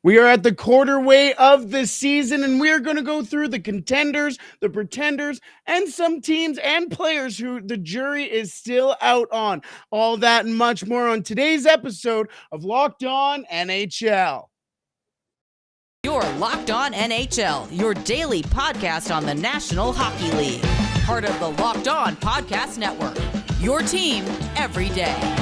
We are at the quarter way of the season, and we are going to go through the contenders, the pretenders, and some teams and players who the jury is still out on. All that and much more on today's episode of Locked On NHL. You're Locked On NHL, your daily podcast on the National Hockey League. Part of the Locked On Podcast Network, your team every day.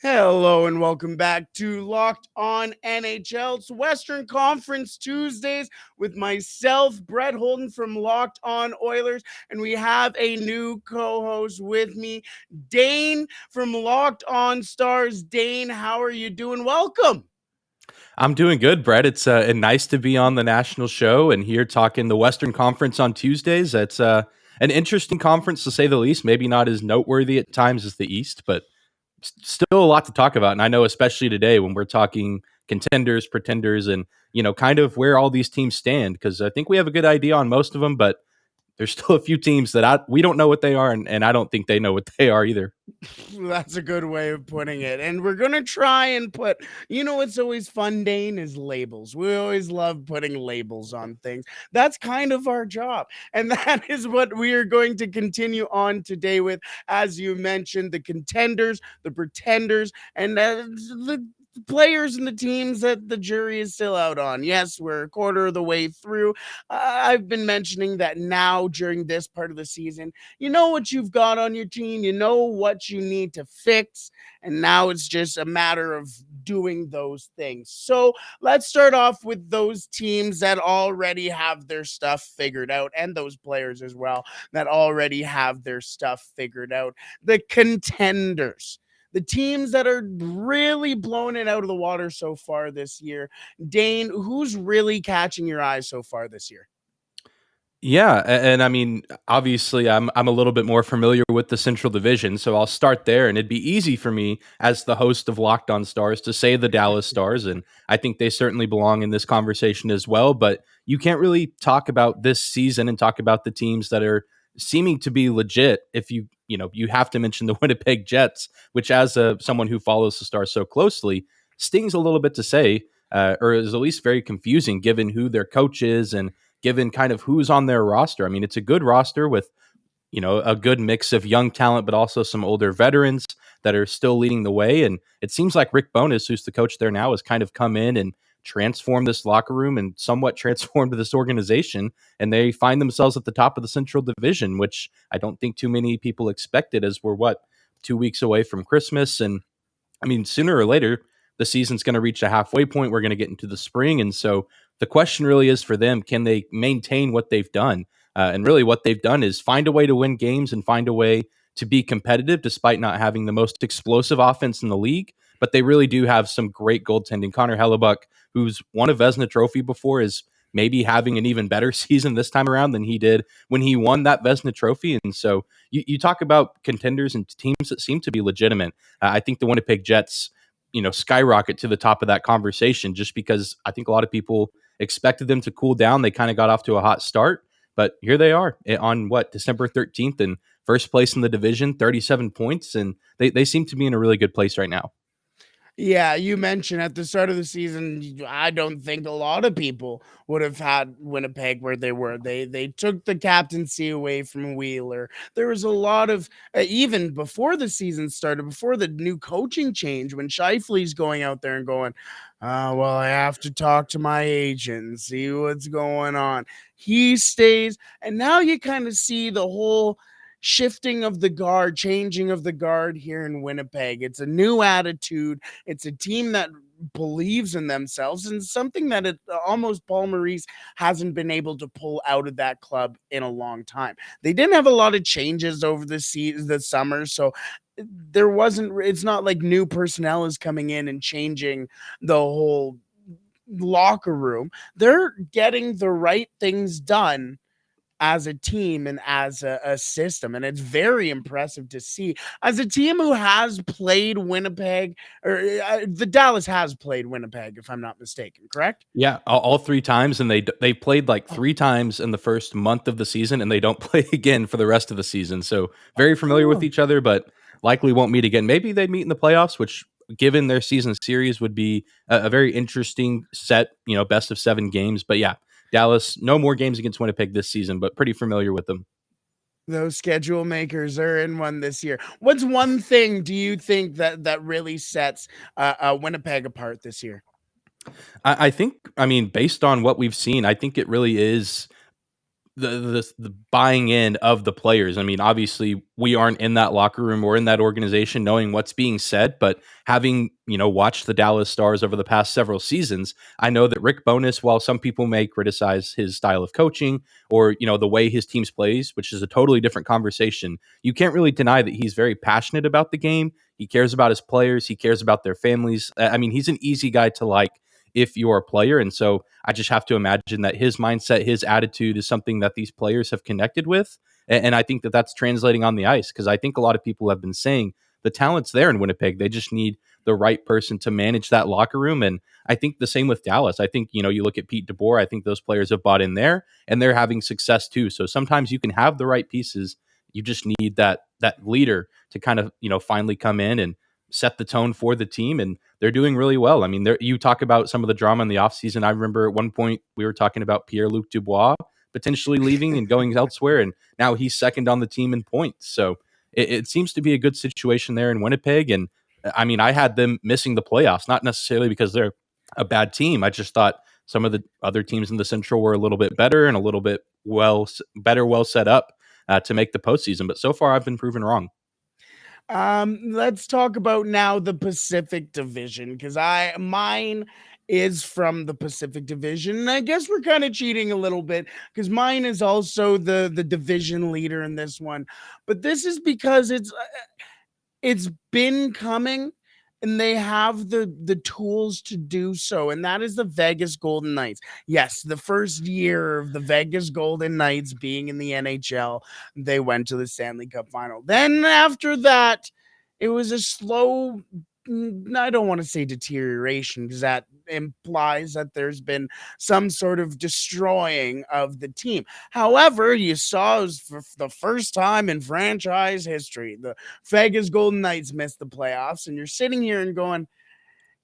Hello and welcome back to Locked On NHL. It's Western Conference Tuesdays with myself, Brett Holden from Locked On Oilers, and we have a new co-host with me, Dane from Locked On Stars. Dane, how are you doing? Welcome. I'm doing good, Brett. It's nice to be on the national show and here talking the Western Conference on Tuesdays. It's an interesting conference to say the least. Maybe not as noteworthy at times as the East, but still a lot to talk about. And I know especially today when we're talking contenders, pretenders, and kind of where all these teams stand, because I think we have a good idea on most of them, but there's still a few teams that we don't know what they are, and I don't think they know what they are either. That's a good way of putting it. And we're going to try and put, what's always fun, Dane, is labels. We always love putting labels on things. That's kind of our job. And that is what we are going to continue on today with, as you mentioned, the contenders, the pretenders, and the players and the teams that the jury is still out on. Yes, we're a quarter of the way through. I've been mentioning that now during this part of the season, you know what you've got on your team, you know what you need to fix, and now it's just a matter of doing those things. So let's start off with those teams that already have their stuff figured out, and those players as well that already have their stuff figured out. The contenders, the teams that are really blowing it out of the water so far this year. Dane, who's really catching your eyes so far this year? Yeah, and I mean, obviously, I'm a little bit more familiar with the Central Division, so I'll start there, and it'd be easy for me as the host of Locked On Stars to say the Dallas Stars, and I think they certainly belong in this conversation as well. But you can't really talk about this season and talk about the teams that are seeming to be legit if you have to mention the Winnipeg Jets, which as someone who follows the Stars so closely, stings a little bit to say, or is at least very confusing given who their coach is and given kind of who's on their roster. I mean, it's a good roster with, a good mix of young talent, but also some older veterans that are still leading the way. And it seems like Rick Bowness, who's the coach there now, has kind of come in and transformed this locker room and somewhat transformed this organization. And they find themselves at the top of the Central Division, which I don't think too many people expected, as we're 2 weeks away from Christmas. And I mean, sooner or later, the season's going to reach a halfway point. We're going to get into the spring. And so the question really is for them, can they maintain what they've done? And really what they've done is find a way to win games and find a way to be competitive despite not having the most explosive offense in the league. But they really do have some great goaltending. Connor Hellebuck, who's won a Vezina Trophy before, is maybe having an even better season this time around than he did when he won that Vezina Trophy. And so you talk about contenders and teams that seem to be legitimate. I think the Winnipeg Jets, skyrocket to the top of that conversation just because I think a lot of people expected them to cool down. They kind of got off to a hot start, but here they are on December 13th and first place in the division, 37 points. And they seem to be in a really good place right now. Yeah, you mentioned at the start of the season, I don't think a lot of people would have had Winnipeg where they were. They took the captaincy away from Wheeler. There was a lot of even before the season started, before the new coaching change, when Scheifele's going out there and going, well, I have to talk to my agent and see what's going on. He stays, and now you kind of see the whole shifting of the guard, changing of the guard here in Winnipeg. It's a new attitude. It's a team that believes in themselves, and something that almost Paul Maurice hasn't been able to pull out of that club in a long time. They didn't have a lot of changes over the summer, so it's not like new personnel is coming in and changing the whole locker room. They're getting the right things done as a team and as a system. And it's very impressive to see as a team who has played Winnipeg, or the Dallas has played Winnipeg, if I'm not mistaken, correct? Yeah, all 3 times, and they played, like, Oh, 3 times in the first month of the season, and they don't play again for the rest of the season, so very familiar with oh. each other, but likely won't meet again. Maybe they'd meet in the playoffs, which, given their season series, would be a very interesting set, best of 7 games, but yeah, Dallas, no more games against Winnipeg this season, but pretty familiar with them. Those schedule makers are in one this year. What's one thing do you think that really sets Winnipeg apart this year? I think, I mean, based on what we've seen, I think it really is the buying in of the players. I mean, obviously, we aren't in that locker room or in that organization knowing what's being said, but having, watched the Dallas Stars over the past several seasons, I know that Rick Bowness, while some people may criticize his style of coaching or, the way his teams plays, which is a totally different conversation, you can't really deny that he's very passionate about the game. He cares about his players, he cares about their families. I mean, he's an easy guy to like if you're a player. And so I just have to imagine that his mindset, his attitude is something that these players have connected with. And I think that that's translating on the ice, because I think a lot of people have been saying the talent's there in Winnipeg. They just need the right person to manage that locker room. And I think the same with Dallas. I think, you look at Pete DeBoer, I think those players have bought in there and they're having success too. So sometimes you can have the right pieces. You just need that leader to kind of, finally come in and set the tone for the team, and they're doing really well. I mean, you talk about some of the drama in the offseason. I remember at one point we were talking about Pierre-Luc Dubois potentially leaving and going elsewhere, and now he's second on the team in points. So it seems to be a good situation there in Winnipeg. And I mean, I had them missing the playoffs, not necessarily because they're a bad team. I just thought some of the other teams in the Central were a little bit better and a little bit well set up to make the postseason. But so far, I've been proven wrong. Let's talk about now the Pacific Division, because mine is from the Pacific Division. And I guess we're kind of cheating a little bit because mine is also the division leader in this one. But this is because it's been coming and they have the tools to do so, and that is the Vegas Golden Knights. Yes, the first year of the Vegas Golden Knights being in the NHL, they went to the Stanley Cup final. Then after that, it was a slow, I don't want to say deterioration because that implies that there's been some sort of destroying of the team. However, you saw, it was for the first time in franchise history, the Vegas Golden Knights missed the playoffs, and you're sitting here and going,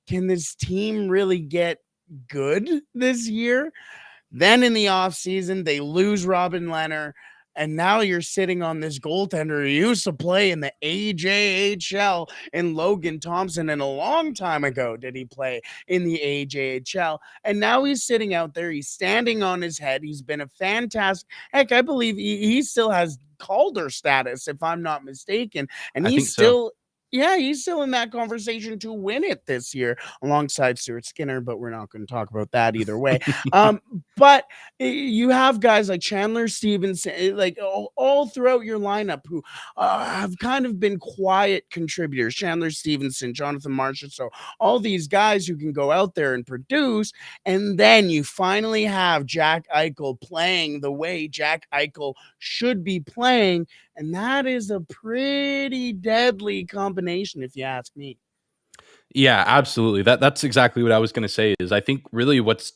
can this team really get good this year? Then in the offseason, they lose Robin Leonard. And now you're sitting on this goaltender who used to play in the AJHL and Logan Thompson. And a long time ago did he play in the AJHL. And now he's sitting out there. He's standing on his head. He's been a fantastic. Heck, I believe he still has Calder status, if I'm not mistaken. And I he's think so. still. Yeah, he's still in that conversation to win it this year alongside Stuart Skinner, but we're not going to talk about that either way. But you have guys like Chandler Stevenson, like all throughout your lineup who have kind of been quiet contributors. Chandler Stevenson, Jonathan Marchand, so all these guys who can go out there and produce. And then you finally have Jack Eichel playing the way Jack Eichel should be playing. And that is a pretty deadly combination, if you ask me. Yeah, absolutely. That's exactly what I was going to say. Is I think really what's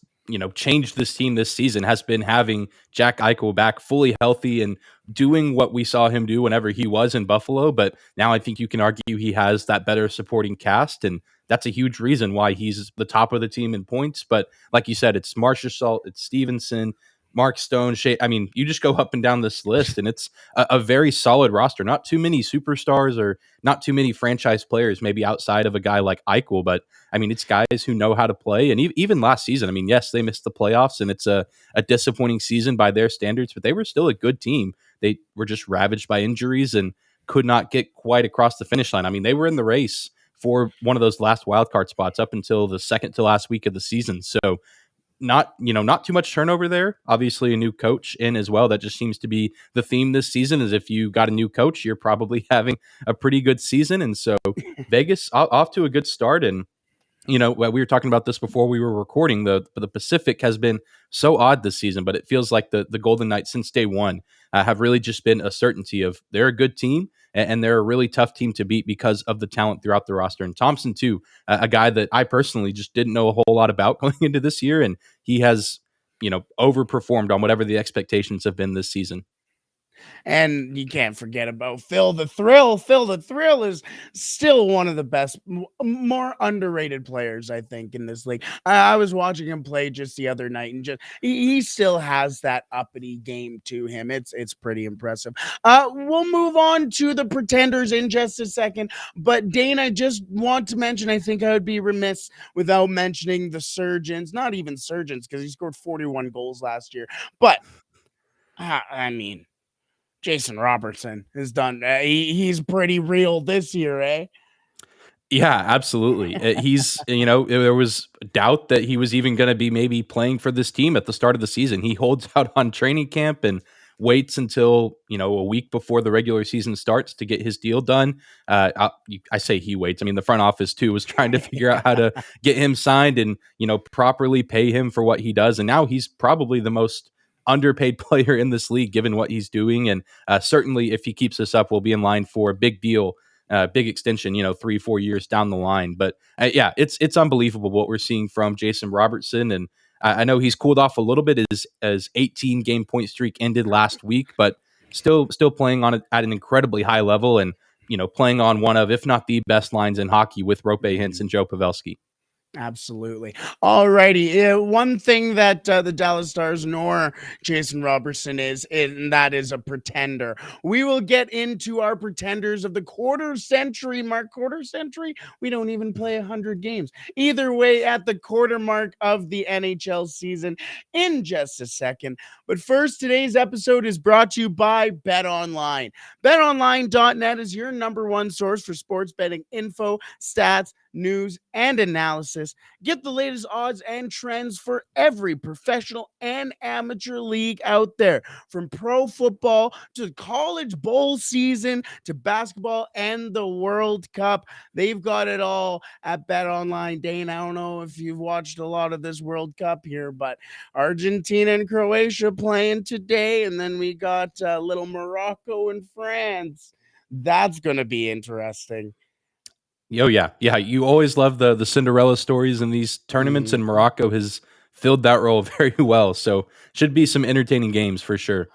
changed this team this season has been having Jack Eichel back fully healthy and doing what we saw him do whenever he was in Buffalo. But now I think you can argue he has that better supporting cast, and that's a huge reason why he's the top of the team in points. But like you said, it's Marchessault, it's Stevenson, Mark Stone, Shea. I mean, you just go up and down this list, and it's a very solid roster. Not too many superstars or not too many franchise players, maybe outside of a guy like Eichel. But I mean, it's guys who know how to play. And even last season, I mean, yes, they missed the playoffs, and it's a disappointing season by their standards, but they were still a good team. They were just ravaged by injuries and could not get quite across the finish line. I mean, they were in the race for one of those last wild card spots up until the second to last week of the season. So not too much turnover there. Obviously a new coach in as well. That just seems to be the theme this season, is if you got a new coach, you're probably having a pretty good season. And so Vegas off to a good start. And we were talking about this before we were recording. The Pacific has been so odd this season, but it feels like the Golden Knights since day one have really just been a certainty of they're a good team and they're a really tough team to beat because of the talent throughout the roster. And Thompson too, a guy that I personally just didn't know a whole lot about going into this year, and he has overperformed on whatever the expectations have been this season. And you can't forget about Phil the Thrill. Phil the Thrill is still one of the best, more underrated players, I think, in this league. I was watching him play just the other night, and just he still has that uppity game to him. It's pretty impressive. We'll move on to the Pretenders in just a second, but Dane, I just want to mention, I think I would be remiss without mentioning the Surgeons. Not even Surgeons, because he scored 41 goals last year, but I mean, Jason Robertson has done. He's pretty real this year, eh? Yeah, absolutely. He's, there was doubt that he was even going to be maybe playing for this team at the start of the season. He holds out on training camp and waits until, a week before the regular season starts to get his deal done. I say he waits. I mean, the front office too was trying to figure out how to get him signed and, properly pay him for what he does. And now he's probably the most underpaid player in this league, given what he's doing. And certainly if he keeps this up, we'll be in line for a big deal, big extension, 3-4 years down the line. But yeah, it's unbelievable what we're seeing from Jason Robertson. And I know he's cooled off a little bit as 18 game point streak ended last week, but still playing on it at an incredibly high level and, playing on one of, if not the best lines in hockey with Rope Hintz and Joe Pavelski. Absolutely. All righty. One thing that the Dallas Stars nor Jason Robertson is, and that is a pretender. We will get into our pretenders of the quarter century mark. Quarter century? We don't even play 100 games. Either way, at the quarter mark of the NHL season in just a second. But first, today's episode is brought to you by BetOnline. BetOnline.net is your number one source for sports betting info, stats, news, and analysis. Get the latest odds and trends for every professional and amateur league out there, from pro football to college bowl season to basketball and the World Cup. They've got it all at BetOnline. Dane, I don't know if you've watched a lot of this World Cup here, but Argentina and Croatia playing today, and then we got little Morocco and France. That's going to be interesting. Oh yeah. You always love the Cinderella stories in these tournaments, and Morocco has filled that role very well. So should be some entertaining games for sure.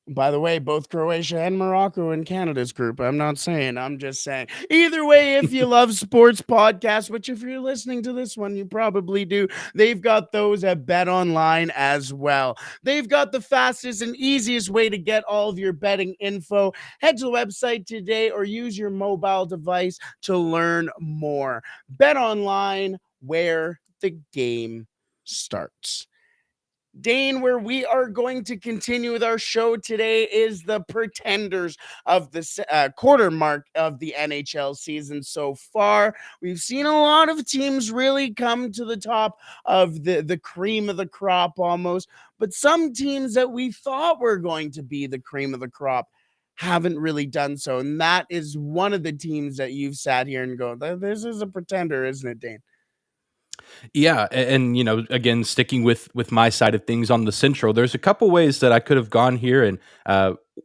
By the way, both Croatia and Morocco in Canada's group. I'm not saying, I'm just saying. Either way, if you love sports podcasts, which if you're listening to this one, you probably do, they've got those at BetOnline as well. They've got the fastest and easiest way to get all of your betting info. Head to the website today or use your mobile device to learn more. BetOnline, where the game starts. Dane, where we are going to continue with our show today is the pretenders of the quarter mark of the NHL season so far. We've seen a lot of teams really come to the top of the cream of the crop almost, but some teams that we thought were going to be the cream of the crop haven't really done so. And that is one of the teams that you've sat here and go, this is a pretender, isn't it, Dane? Yeah, and again, sticking with my side of things on the Central, there's a couple ways that I could have gone here, and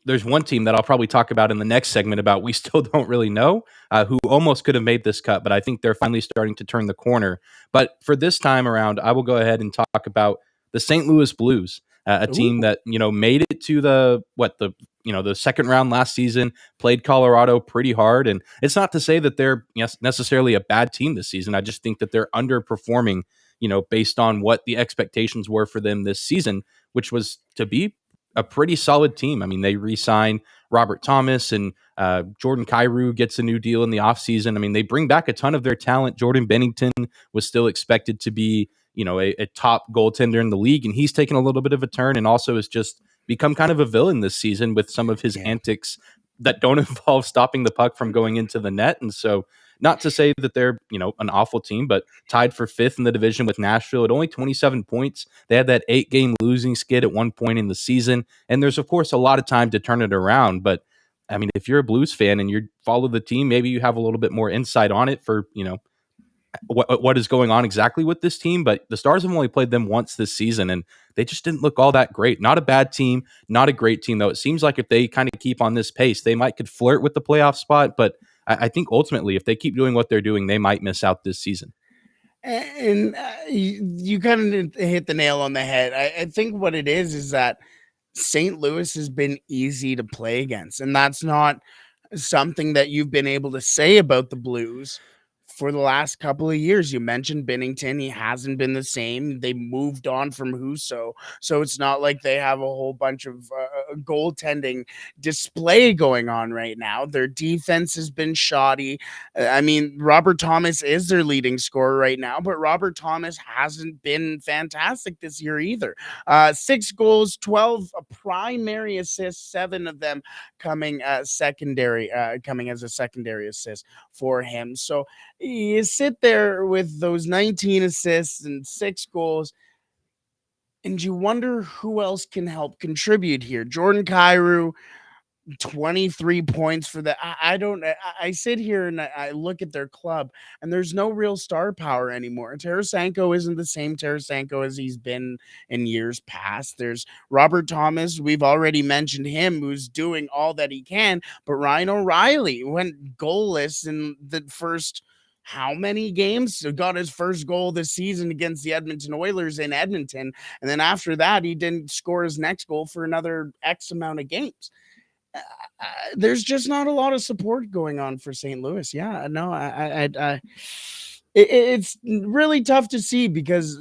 there's one team that I'll probably talk about in the next segment about we still don't really know, who almost could have made this cut, but I think they're finally starting to turn the corner. But for this time around, I will go ahead and talk about the St. Louis Blues, a team that made it to the second round last season, played Colorado pretty hard. And it's not to say that they're necessarily a bad team this season. I just think that they're underperforming, based on what the expectations were for them this season, which was to be a pretty solid team. I mean, they re-sign Robert Thomas, and Jordan Kyrou gets a new deal in the offseason. I mean, they bring back a ton of their talent. Jordan Bennington was still expected to be, a top goaltender in the league, and he's taken a little bit of a turn and also has just become kind of a villain this season with some of his antics that don't involve stopping the puck from going into the net. And so, not to say that they're, an awful team, but tied for fifth in the division with Nashville at only 27 points. They had that 8-game losing skid at one point in the season. And there's, of course, a lot of time to turn it around. But I mean, if you're a Blues fan and you follow the team, maybe you have a little bit more insight on it for, what is going on exactly with this team, but the Stars have only played them once this season, and they just didn't look all that great. Not a bad team, not a great team, though. It seems like if they kind of keep on this pace, they might could flirt with the playoff spot, but I think ultimately, if they keep doing what they're doing, they might miss out this season. And you kind of hit the nail on the head. I think what it is that St. Louis has been easy to play against, and that's not something that you've been able to say about the Blues for the last couple of years. You mentioned Binnington, he hasn't been the same. They moved on from Husso, so it's not like they have a whole bunch of goaltending display going on right now. Their defense has been shoddy. I mean, Robert Thomas is their leading scorer right now, but Robert Thomas hasn't been fantastic this year either. 6 goals, 12 primary assists, 7 of them coming coming as a secondary assist for him. So you sit there with those 19 assists and 6 goals, and you wonder who else can help contribute here. Jordan Kyrou, 23 points for the I don't I sit here and I look at their club, and there's no real star power anymore. Tarasenko isn't the same Tarasenko as he's been in years past. There's Robert Thomas, we've already mentioned him, who's doing all that he can, but Ryan O'Reilly went goalless in the first how many games? Got his first goal this season against the Edmonton Oilers in Edmonton, and then after that he didn't score his next goal for another X amount of games. There's just not a lot of support going on for St. Louis. Yeah, no, it's really tough to see because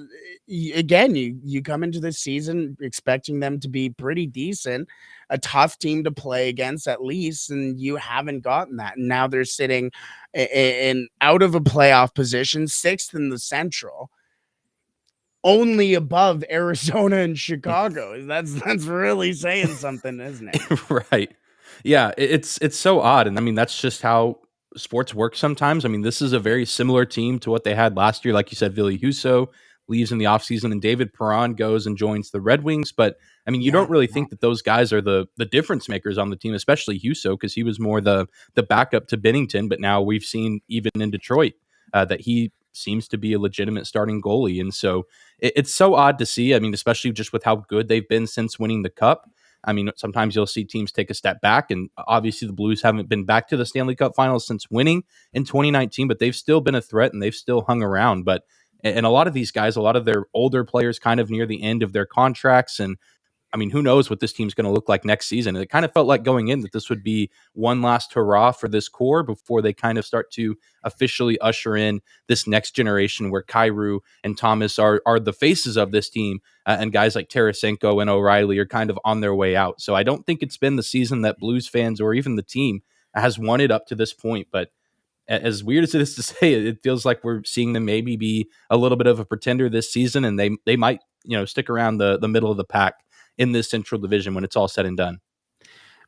again, you come into this season expecting them to be pretty decent, a tough team to play against at least, and you haven't gotten that. And now they're sitting in out of a playoff position, 6th in the Central, only above Arizona and Chicago. That's really saying something, isn't it? Right. Yeah, it's so odd, and I mean that's just how sports work sometimes. I mean, this is a very similar team to what they had last year. Like you said, Ville Husso leaves in the offseason and David Perron goes and joins the Red Wings. But I mean, you Yeah. don't really think that those guys are the difference makers on the team, especially Husso, because he was more the backup to Binnington. But now we've seen even in Detroit that he seems to be a legitimate starting goalie, and so it's so odd to see. I mean, especially just with how good they've been since winning the cup. I mean, sometimes you'll see teams take a step back, and obviously the Blues haven't been back to the Stanley Cup Finals since winning in 2019, but they've still been a threat and they've still hung around. But and a lot of these guys, a lot of their older players, kind of near the end of their contracts, and I mean, who knows what this team's going to look like next season? And it kind of felt like going in that this would be one last hurrah for this core before they kind of start to officially usher in this next generation where Kyrou and Thomas are the faces of this team, and guys like Tarasenko and O'Reilly are kind of on their way out. So I don't think it's been the season that Blues fans or even the team has wanted up to this point. But as weird as it is to say, it feels like we're seeing them maybe be a little bit of a pretender this season, and they might stick around the middle of the pack in this Central Division when it's all said and done.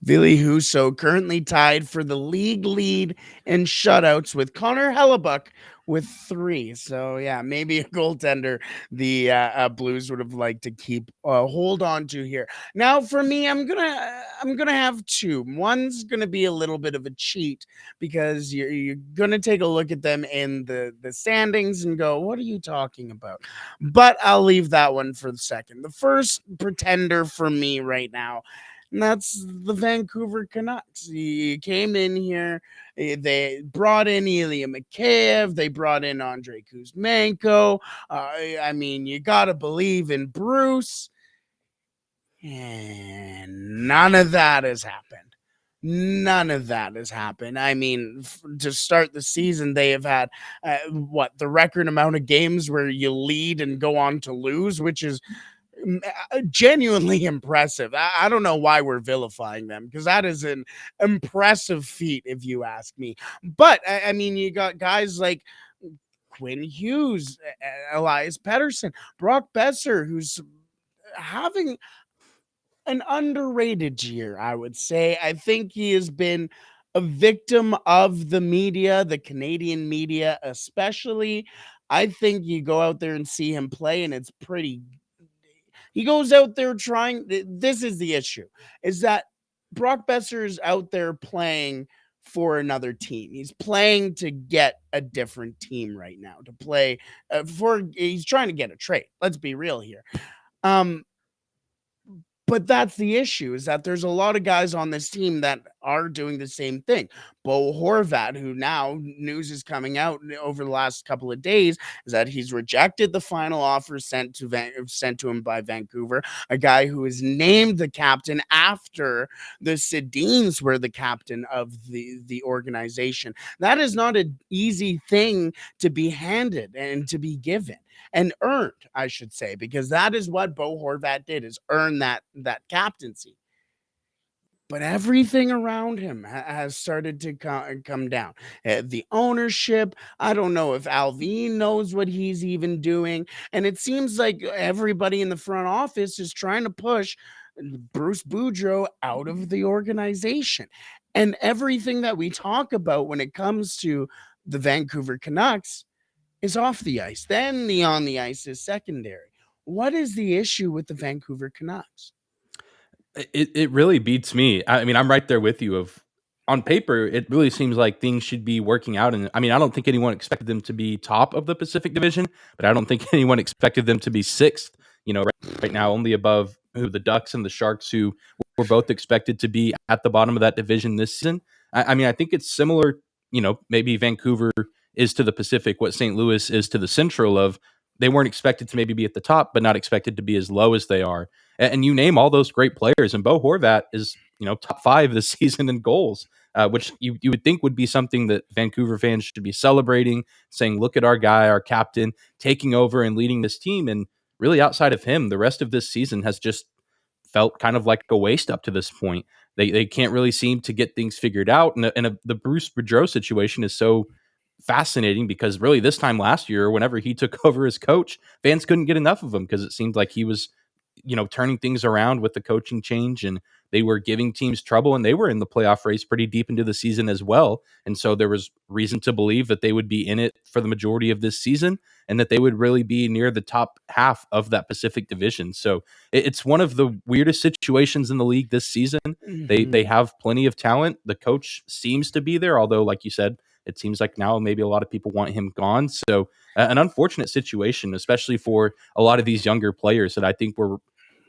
Ville Husso currently tied for the league lead in shutouts with Connor Hellebuck with 3. So yeah, maybe a goaltender the Blues would have liked to keep hold on to here. Now for me, I'm gonna have 2. One's gonna be a little bit of a cheat because you're gonna take a look at them in the standings and go, what are you talking about? But I'll leave that one for the second. The first pretender for me right now, and that's the Vancouver Canucks. He came in here. They brought in Ilya Mikheyev. They brought in Andrei Kuzmenko. I mean, you got to believe in Bruce. And none of that has happened. None of that has happened. I mean, to start the season, they have had the record amount of games where you lead and go on to lose, which is genuinely impressive. I don't know why we're vilifying them because that is an impressive feat, if you ask me. But I mean, you got guys like Quinn Hughes, Elias Pettersson, Brock Besser, who's having an underrated year, I would say. I think he has been a victim of the media, the Canadian media, especially. I think you go out there and see him play, and it's pretty he goes out there trying. This is the issue: is that Brock Besser is out there playing for another team. He's playing to get a different team right now to play for. He's trying to get a trade. Let's be real here. Um, but that's the issue, is that there's a lot of guys on this team that are doing the same thing. Bo Horvat, who now news is coming out over the last couple of days, is that he's rejected the final offer sent to him by Vancouver. A guy who is named the captain after the Sedins were the captain of the organization. That is not an easy thing to be handed and to be given and earned, I should say, because that is what Bo Horvat did, is earn that captaincy. But everything around him has started to come down. The ownership, I don't know if Alvin knows what he's even doing. And it seems like everybody in the front office is trying to push Bruce Boudreau out of the organization. And everything that we talk about when it comes to the Vancouver Canucks is off the ice. Then the on the ice is secondary. What is the issue with the Vancouver Canucks? It really beats me. I mean, I'm right there with you. Of On paper, it really seems like things should be working out. And I mean, I don't think anyone expected them to be top of the Pacific Division, but I don't think anyone expected them to be sixth. Right now, only above the Ducks and the Sharks, who were both expected to be at the bottom of that division this season. I mean, I think it's similar. Maybe Vancouver is to the Pacific what St. Louis is to the Central. Of They weren't expected to maybe be at the top, but not expected to be as low as they are. And you name all those great players, and Bo Horvat is top five this season in goals, which you would think would be something that Vancouver fans should be celebrating, saying, "Look at our guy, our captain, taking over and leading this team." And really, outside of him, the rest of this season has just felt kind of like a waste up to this point. They can't really seem to get things figured out, and the Bruce Boudreau situation is so fascinating because really this time last year, whenever he took over as coach, fans couldn't get enough of him because it seemed like he was turning things around with the coaching change, and they were giving teams trouble, and they were in the playoff race pretty deep into the season as well. And so there was reason to believe that they would be in it for the majority of this season and that they would really be near the top half of that Pacific Division. So it's one of the weirdest situations in the league this season. They have plenty of talent. The coach seems to be there, although, like you said, it seems like now maybe a lot of people want him gone. So an unfortunate situation, especially for a lot of these younger players that I think were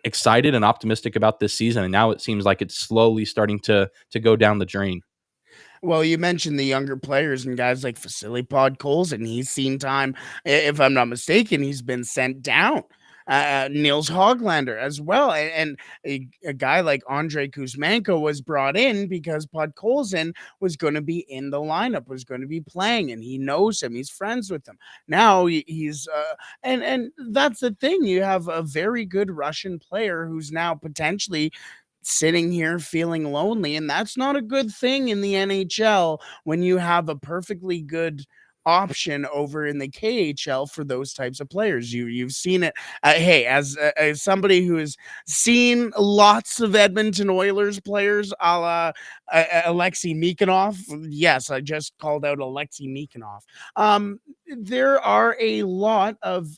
excited and optimistic about this season. And now it seems like it's slowly starting to go down the drain. Well, you mentioned the younger players and guys like Vasily Podkolzin. He's seen time. If I'm not mistaken, he's been sent down. Niels Hoglander as well. And a guy like Andrei Kuzmenko was brought in because Podkolzin was going to be in the lineup, was going to be playing, and he knows him. He's friends with him. Now he's and that's the thing. You have a very good Russian player who's now potentially sitting here feeling lonely, and that's not a good thing in the NHL when you have a perfectly good option over in the KHL for those types of players. You've seen it. Hey, as somebody who has seen lots of Edmonton Oilers players, a la Alexei Mikhanov. Yes, I just called out Alexei Mikhanov. There are a lot of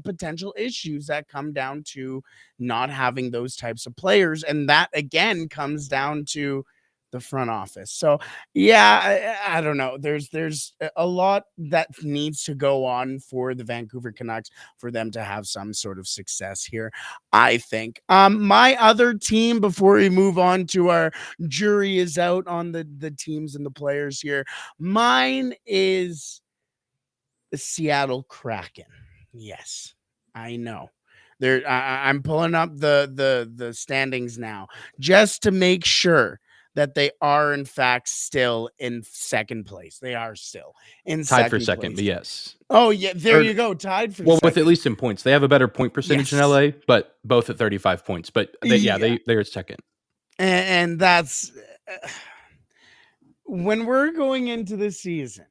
potential issues that come down to not having those types of players, and that again comes down to the front office. So yeah, I don't know. There's a lot that needs to go on for the Vancouver Canucks for them to have some sort of success here, I think. My other team, before we move on to our jury is out on the teams and the players here, mine is the Seattle Kraken. Yes, I know. I'm pulling up the standings now just to make sure that they are in fact still in second place. They are still in Tied for second second, place. but yes. Oh yeah, there you go. Tied for Well, second. with at least in points. They have a better point percentage in Yes. LA, but both at 35 points. But they're second. And that's when we're going into the season.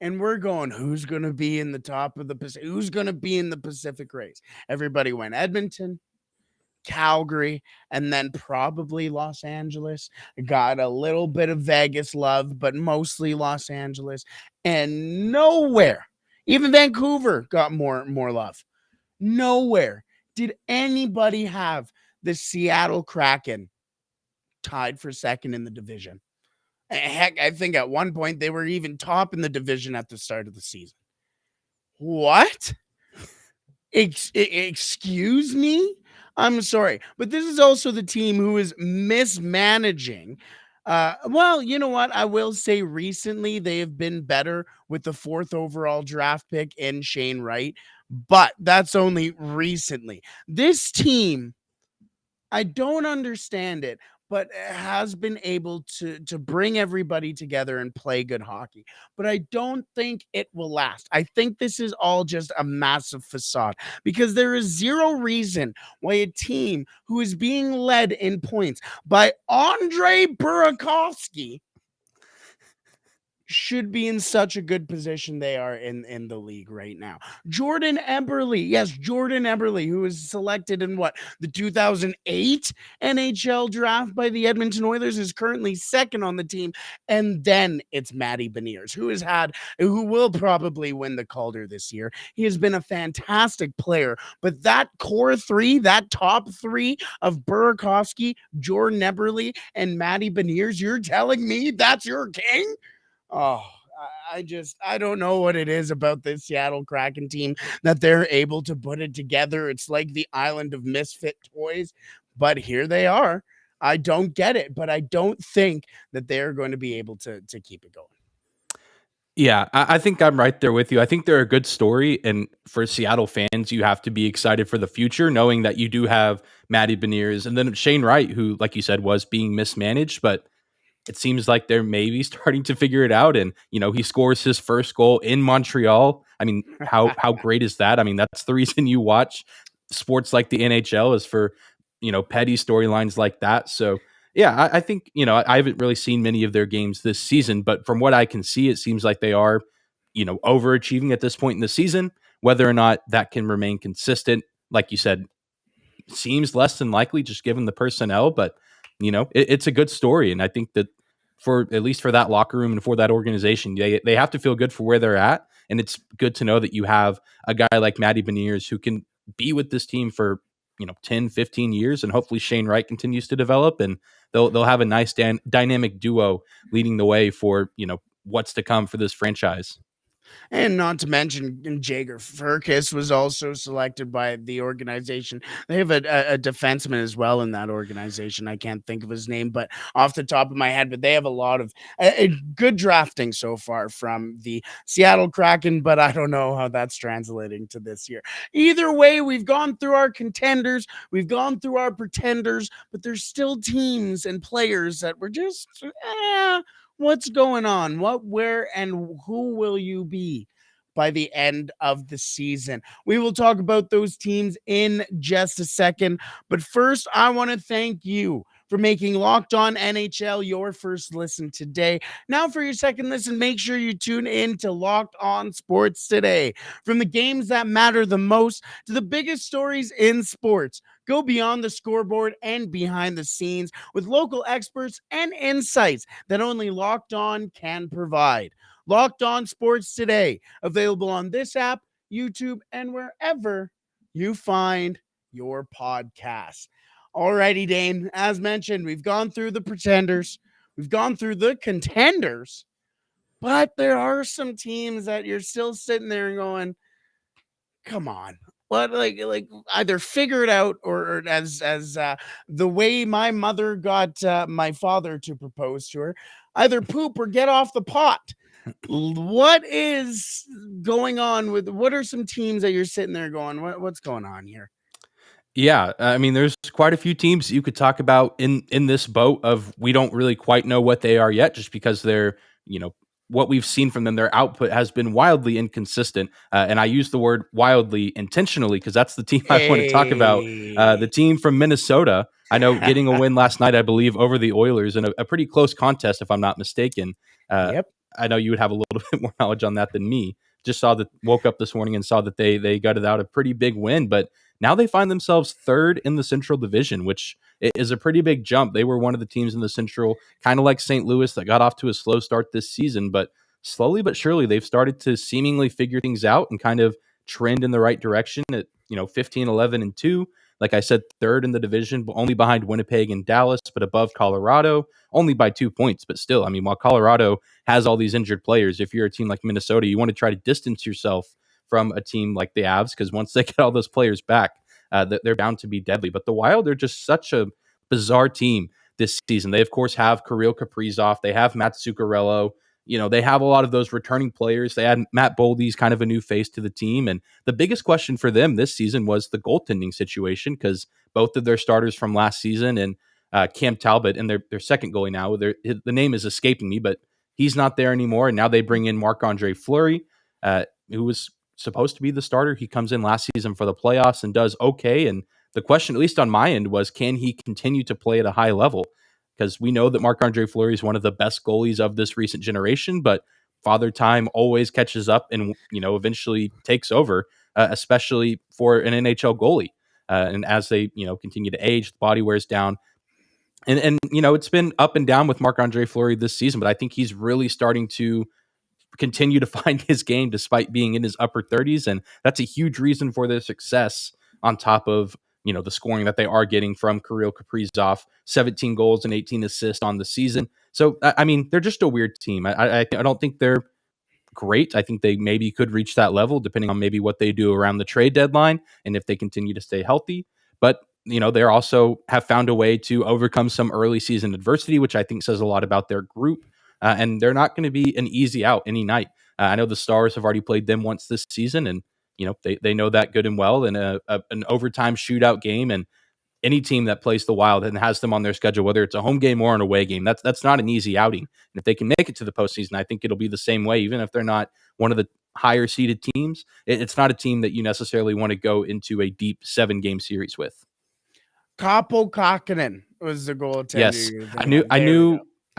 And we're going, who's going to be in the top of the Pacific? Who's going to be in the Pacific race? Everybody went Edmonton, Calgary, and then probably Los Angeles. Got a little bit of Vegas love, but mostly Los Angeles. And nowhere, even Vancouver got more love. Nowhere did anybody have the Seattle Kraken tied for second in the division. Heck, I think at one point they were even top in the division at the start of the season. What? Excuse me? I'm sorry, but this is also the team who is mismanaging. Well, you know what? I will say recently they have been better with the fourth overall draft pick in Shane Wright, but that's only recently. This team, I don't understand it, but has been able to bring everybody together and play good hockey. But I don't think it will last. I think this is all just a massive facade because there is zero reason why a team who is being led in points by Andre Burakovsky should be in such a good position they are in the league right now. Jordan Eberle, yes, Jordan Eberle, who was selected in what, the 2008 NHL draft by the Edmonton Oilers, is currently second on the team. And then it's Matty Beniers, who will probably win the Calder this year. He has been a fantastic player, but that core three, that top three of Burakovsky, Jordan Eberle, and Matty Beniers, you're telling me that's your king? Oh, I don't know what it is about this Seattle Kraken team that they're able to put it together. It's like the island of misfit toys, but here they are. I don't get it, but I don't think that they're going to be able to keep it going. Yeah, I think I'm right there with you. I think they're a good story, and for Seattle fans, you have to be excited for the future, knowing that you do have Matty Beniers and then Shane Wright, who, like you said, was being mismanaged, but it seems like they're maybe starting to figure it out. And, he scores his first goal in Montreal. I mean, how great is that? I mean, that's the reason you watch sports like the NHL, is for, petty storylines like that. So, yeah, I think, I haven't really seen many of their games this season, but from what I can see, it seems like they are, overachieving at this point in the season. Whether or not that can remain consistent, like you said, seems less than likely just given the personnel, but it's a good story. And I think that for at least for that locker room and for that organization, they have to feel good for where they're at. And it's good to know that you have a guy like Matty Beniers who can be with this team for 10, 15 years, and hopefully Shane Wright continues to develop, and they'll have a nice dynamic duo leading the way for what's to come for this franchise. And not to mention, Jager Furkis was also selected by the organization. They have a defenseman as well in that organization. I can't think of his name, but off the top of my head, but they have a lot of good drafting so far from the Seattle Kraken, but I don't know how that's translating to this year. Either way, we've gone through our contenders, we've gone through our pretenders, but there's still teams and players that were just, what's going on? What, where, and who will you be by the end of the season? We will talk about those teams in just a second. But first, I want to thank you for making Locked On NHL your first listen today. Now, for your second listen, make sure you tune in to Locked On Sports Today. From the games that matter the most to the biggest stories in sports, go beyond the scoreboard and behind the scenes with local experts and insights that only Locked On can provide. Locked On Sports Today, available on this app, YouTube, and wherever you find your podcasts. Alrighty, Dane. As mentioned, we've gone through the pretenders, we've gone through the contenders, but there are some teams that you're still sitting there and going, come on. What, like either figure it out, or as the way my mother got my father to propose to her, either poop or get off the pot. What is going on what are some teams that you're sitting there going, what's going on here? Yeah, I mean, there's quite a few teams you could talk about in this boat of we don't really quite know what they are yet, just because they're what we've seen from them. Their output has been wildly inconsistent, and I use the word wildly intentionally because that's the team I want to talk about. The team from Minnesota. I know getting a win last night, I believe, over the Oilers in a pretty close contest, if I'm not mistaken. Yep. I know you would have a little bit more knowledge on that than me. Just woke up this morning and saw that they gutted out a pretty big win, but now they find themselves third in the Central Division, which is a pretty big jump. They were one of the teams in the Central, kind of like St. Louis, that got off to a slow start this season, but slowly but surely they've started to seemingly figure things out and kind of trend in the right direction at 15, 11, and 2. Like I said, third in the division, but only behind Winnipeg and Dallas, but above Colorado, only by 2 points. But still, I mean, while Colorado has all these injured players, if you're a team like Minnesota, you want to try to distance yourself from a team like the Avs, because once they get all those players back, they're bound to be deadly. But the Wild are just such a bizarre team this season. They, of course, have Kirill Kaprizov. They have Matt Zuccarello. They have a lot of those returning players. They had Matt Boldy's kind of a new face to the team. And the biggest question for them this season was the goaltending situation, because both of their starters from last season and Cam Talbot and their second goalie now, the name is escaping me, but he's not there anymore. And now they bring in Marc-Andre Fleury, who was supposed to be the starter. He comes in last season for the playoffs and does okay. And the question, at least on my end, was, can he continue to play at a high level? Because we know that Marc-Andre Fleury is one of the best goalies of this recent generation, but Father Time always catches up and eventually takes over, especially for an NHL goalie. And as they continue to age, the body wears down. And it's been up and down with Marc-Andre Fleury this season, but I think he's really starting to continue to find his game despite being in his upper 30s, and that's a huge reason for their success, on top of the scoring that they are getting from Kirill Kaprizov, 17 goals and 18 assists on the season. So I mean, they're just a weird team. I don't think they're great. I think they maybe could reach that level depending on maybe what they do around the trade deadline and if they continue to stay healthy. But they're also have found a way to overcome some early season adversity, which I think says a lot about their group. And they're not going to be an easy out any night. I know the Stars have already played them once this season, and they know that good and well in an overtime shootout game. And any team that plays the Wild and has them on their schedule, whether it's a home game or an away game, that's not an easy outing. And if they can make it to the postseason, I think it'll be the same way, even if they're not one of the higher seeded teams. It's not a team that you necessarily want to go into a deep 7-game series with. Kaapo Kakkonen was the goaltender. Yes, I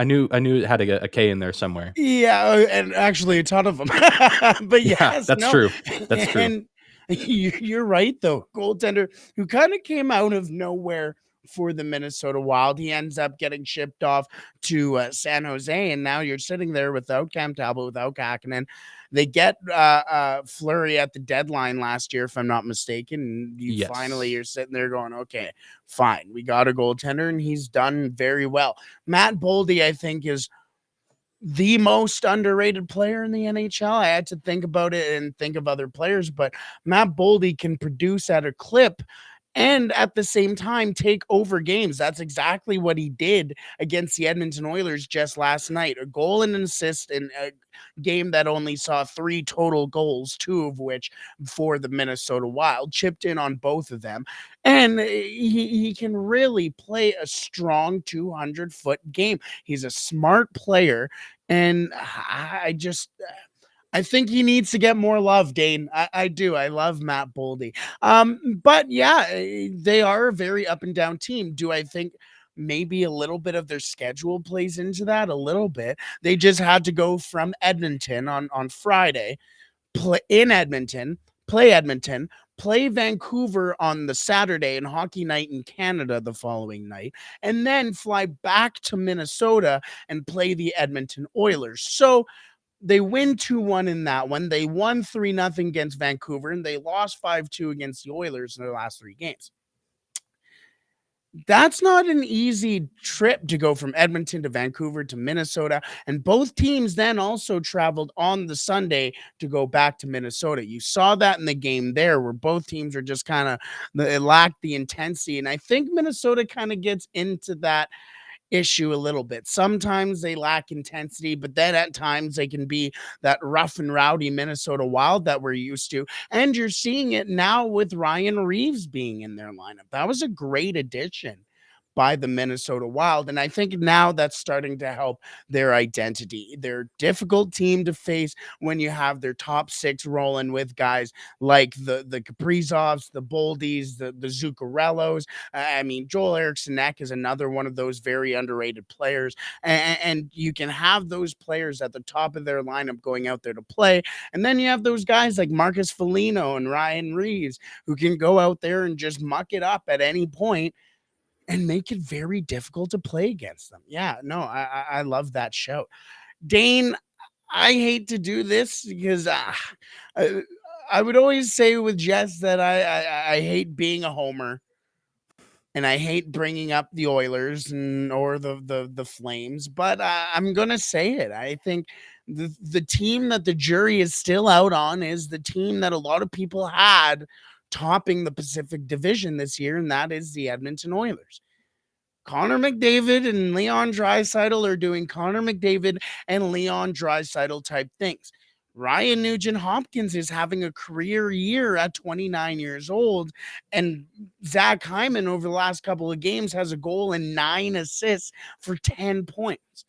knew it had a K in there somewhere. Yeah, and actually a ton of them. But yes, that's true. That's true. And you're right, though. Goaltender who kind of came out of nowhere for the Minnesota Wild. He ends up getting shipped off to San Jose, and now you're sitting there without Cam Talbot, without Kakkonen. They get Fleury at the deadline last year, if I'm not mistaken. And finally, you're sitting there going, okay, fine. We got a goaltender, and he's done very well. Matt Boldy, I think, is the most underrated player in the NHL. I had to think about it and think of other players, but Matt Boldy can produce at a clip and at the same time take over games. That's exactly what he did against the Edmonton Oilers just last night. A goal and an assist in a game that only saw 3 total goals, 2 of which for the Minnesota Wild. Chipped in on both of them. And he can really play a strong 200-foot game. He's a smart player. And I think he needs to get more love, Dane. I do. I love Matt Boldy. But yeah, they are a very up and down team. Do I think maybe a little bit of their schedule plays into that? A little bit. They just had to go from Edmonton on Friday, play Edmonton, play Vancouver on the Saturday and hockey night in Canada the following night, and then fly back to Minnesota and play the Edmonton Oilers. So they win 2-1 in that one. They won 3-0 against Vancouver, and they lost 5-2 against the Oilers in their last 3 games. That's not an easy trip to go from Edmonton to Vancouver to Minnesota. And both teams then also traveled on the Sunday to go back to Minnesota. You saw that in the game there where both teams are just kind of, it lacked the intensity. And I think Minnesota kind of gets into that issue a little bit. Sometimes they lack intensity, but then at times they can be that rough and rowdy Minnesota Wild that we're used to. And you're seeing it now with Ryan Reeves being in their lineup. That was a great addition by the Minnesota Wild. And I think now that's starting to help their identity. They're a difficult team to face when you have their top 6 rolling with guys like the Kaprizovs, the Boldies, the Zuccarellos. I mean, Joel Eriksson-Ek is another one of those very underrated players. And you can have those players at the top of their lineup going out there to play. And then you have those guys like Marcus Foligno and Ryan Reeves who can go out there and just muck it up at any point and make it very difficult to play against them. Yeah, no, I love that show. Dane, I hate to do this because I would always say with Jess that I hate being a homer. and I hate bringing up the Oilers or the Flames, but I'm gonna say it. I think the team that the jury is still out on is the team that a lot of people had topping the Pacific Division this year, and that is the Edmonton Oilers. Connor McDavid and Leon Draisaitl are doing Connor McDavid and Leon Draisaitl type things. Ryan Nugent Hopkins is having a career year at 29 years old, and Zach Hyman over the last couple of games has a goal and 9 assists for 10 points.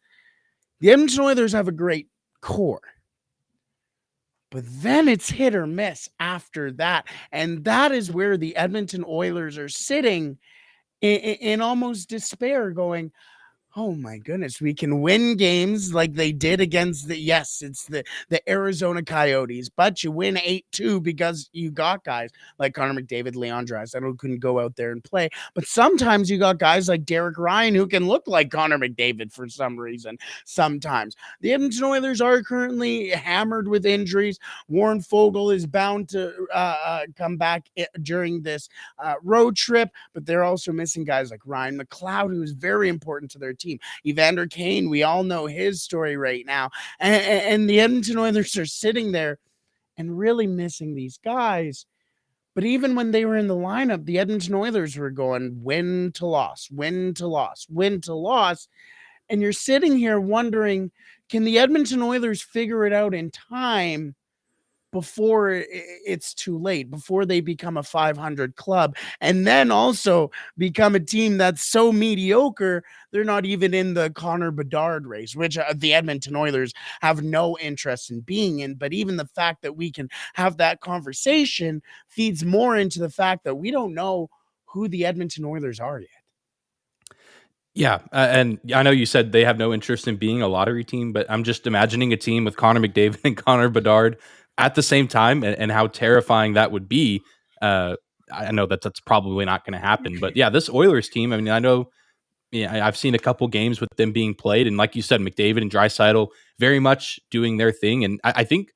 The Edmonton Oilers have a great core, but then it's hit or miss after that, and that is where the Edmonton Oilers are sitting in almost despair, going, oh my goodness, we can win games like they did against it's the Arizona Coyotes, but you win 8-2 because you got guys like Connor McDavid, Leon Draisaitl couldn't go out there and play. But sometimes you got guys like Derek Ryan who can look like Connor McDavid for some reason. Sometimes the Edmonton Oilers are currently hammered with injuries. Warren Fogle is bound to come back during this road trip, but they're also missing guys like Ryan McLeod, who is very important to their team. Evander Kane, we all know his story right now. And the Edmonton Oilers are sitting there and really missing these guys. But even when they were in the lineup, the Edmonton Oilers were going win to loss, win to loss, win to loss. And you're sitting here wondering, can the Edmonton Oilers figure it out in time before it's too late, before they become a 500 club, and then also become a team that's so mediocre they're not even in the Connor Bedard race, which the Edmonton Oilers have no interest in being in. But even the fact that we can have that conversation feeds more into the fact that we don't know who the Edmonton Oilers are yet. Yeah, and I know you said they have no interest in being a lottery team, but I'm just imagining a team with Connor McDavid and Connor Bedard at the same time, and how terrifying that would be. I know that's probably not going to happen, but yeah, this Oilers team. I mean, I know, yeah, I've seen a couple games with them being played, and like you said, McDavid and Draisaitl very much doing their thing, and I think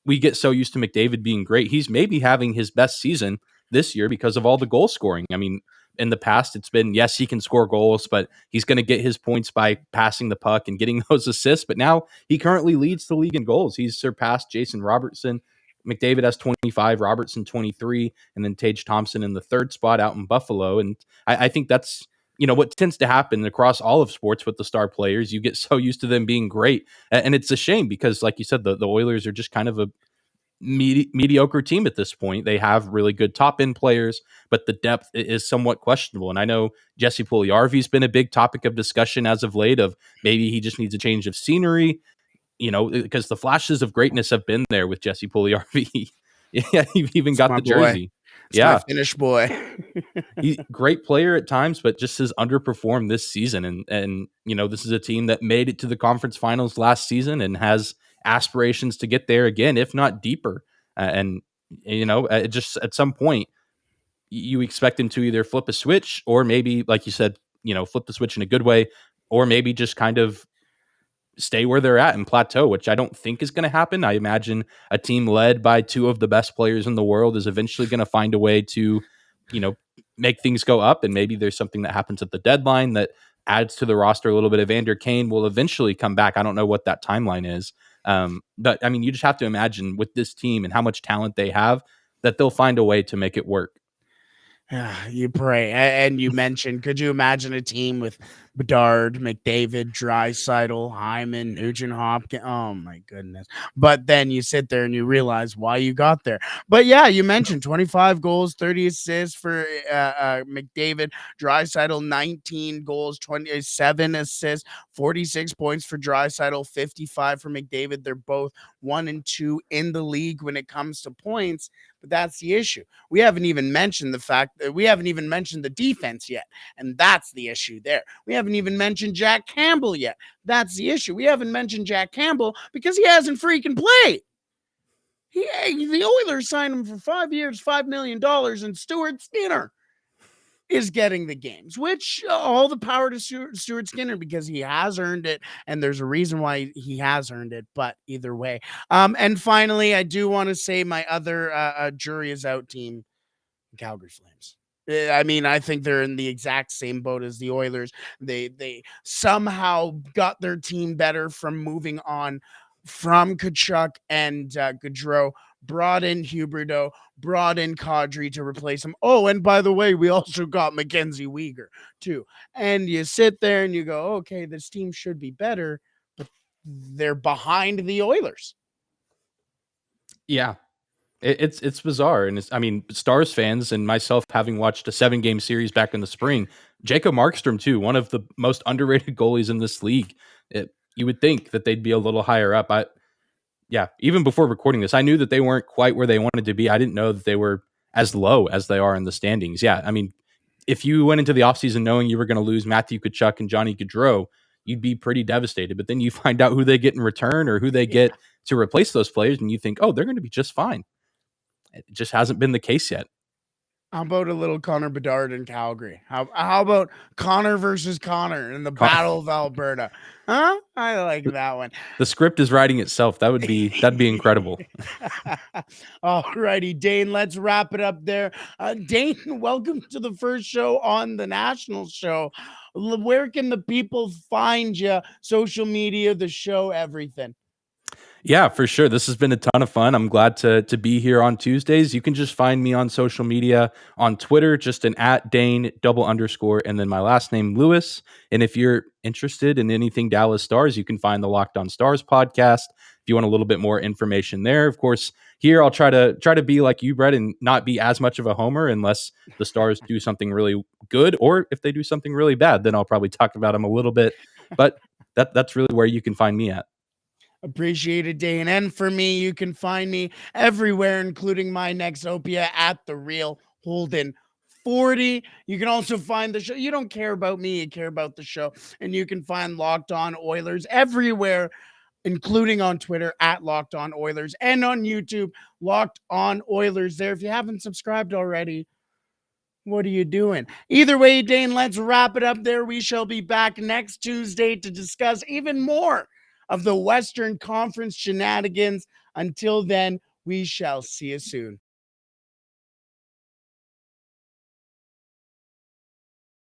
we get so used to McDavid being great. He's maybe having his best season this year because of all the goal scoring. I mean, in the past, it's been, yes, he can score goals, but he's going to get his points by passing the puck and getting those assists. But now he currently leads the league in goals. He's surpassed Jason Robertson. McDavid has 25, Robertson 23, and then Tage Thompson in the third spot out in Buffalo. And I think that's, what tends to happen across all of sports with the star players. You get so used to them being great. And it's a shame because, like you said, the Oilers are just kind of a mediocre team at this point. They have really good top end players, but the depth is somewhat questionable. And I know Jesse Puljujarvi's been a big topic of discussion as of late, of maybe he just needs a change of scenery, because the flashes of greatness have been there with Jesse Puljujarvi. Yeah, he even got the jersey. It's my Finnish boy. He's great player at times, but just has underperformed this season. And this is a team that made it to the conference finals last season and has aspirations to get there again, if not deeper. Just at some point, you expect him to either flip a switch, or maybe, like you said, flip the switch in a good way, or maybe just kind of stay where they're at and plateau, which I don't think is going to happen. I imagine a team led by two of the best players in the world is eventually going to find a way to, make things go up. And maybe there's something that happens at the deadline that adds to the roster a little bit. Evander Kane will eventually come back. I don't know what that timeline is. But I mean, you just have to imagine with this team and how much talent they have that they'll find a way to make it work. You pray. And you mentioned, could you imagine a team with Bedard, McDavid, Draisaitl, Hyman, Nugent Hopkins? Oh my goodness. But then you sit there and you realize why you got there. But yeah, you mentioned 25 goals, 30 assists for McDavid, Draisaitl, 19 goals, 27 assists, 46 points for Draisaitl, 55 for McDavid. They're both 1 and 2 in the league when it comes to points. But that's the issue. We haven't even mentioned the fact that we haven't even mentioned the defense yet. And that's the issue there. We haven't even mentioned Jack Campbell yet. That's the issue. We haven't mentioned Jack Campbell because he hasn't freaking played. The Oilers signed him for 5 years, $5 million, and Stuart Skinner is getting the games, which all the power to Stuart Skinner, because he has earned it, and there's a reason why he has earned it. But either way, and finally, I do want to say my other jury is out team, Calgary Flames. I mean, I think they're in the exact same boat as the Oilers. They somehow got their team better from moving on from Kachuk and Gaudreau, brought in Huberdeau, brought in Kadri to replace him. Oh, and by the way, we also got Mackenzie Weegar too. And you sit there and you go, okay, this team should be better, but they're behind the Oilers. Yeah, it's bizarre, and I mean, Stars fans and myself having watched a 7-game series back in the spring, Jacob Markstrom too, one of the most underrated goalies in this league. You would think that they'd be a little higher up. Yeah, even before recording this, I knew that they weren't quite where they wanted to be. I didn't know that they were as low as they are in the standings. Yeah, I mean, if you went into the offseason knowing you were going to lose Matthew Tkachuk and Johnny Gaudreau, you'd be pretty devastated. But then you find out who they get in return or who they Yeah. get to replace those players, and you think, oh, they're going to be just fine. It just hasn't been the case yet. How about a little Connor Bedard in Calgary? How about Connor versus Connor in the Con- Battle of Alberta? Huh? I like that one. The script is writing itself. That'd be incredible. All righty, Dane, let's wrap it up there. Dane, welcome to the first show on the national show. Where can the people find you? Social media, the show, everything. Yeah, for sure. This has been a ton of fun. I'm glad to be here on Tuesdays. You can just find me on social media on Twitter, just an @Dane _, and then my last name Lewis. And if you're interested in anything Dallas Stars, you can find the Locked On Stars podcast. If you want a little bit more information there, of course, here I'll try to be like you, Brett, and not be as much of a homer unless the Stars do something really good, or if they do something really bad, then I'll probably talk about them a little bit. But that's really where you can find me at. Appreciate it, Dane. And for me, you can find me everywhere, including my Nexopia at the Real Holden 40. You can also find the show. You don't care about me, you care about the show. And you can find Locked On Oilers everywhere, including on Twitter at Locked On Oilers and on YouTube, Locked On Oilers there. If you haven't subscribed already, what are you doing? Either way, Dane, let's wrap it up there. We shall be back next Tuesday to discuss even more of the Western Conference shenanigans. Until then, we shall see you soon.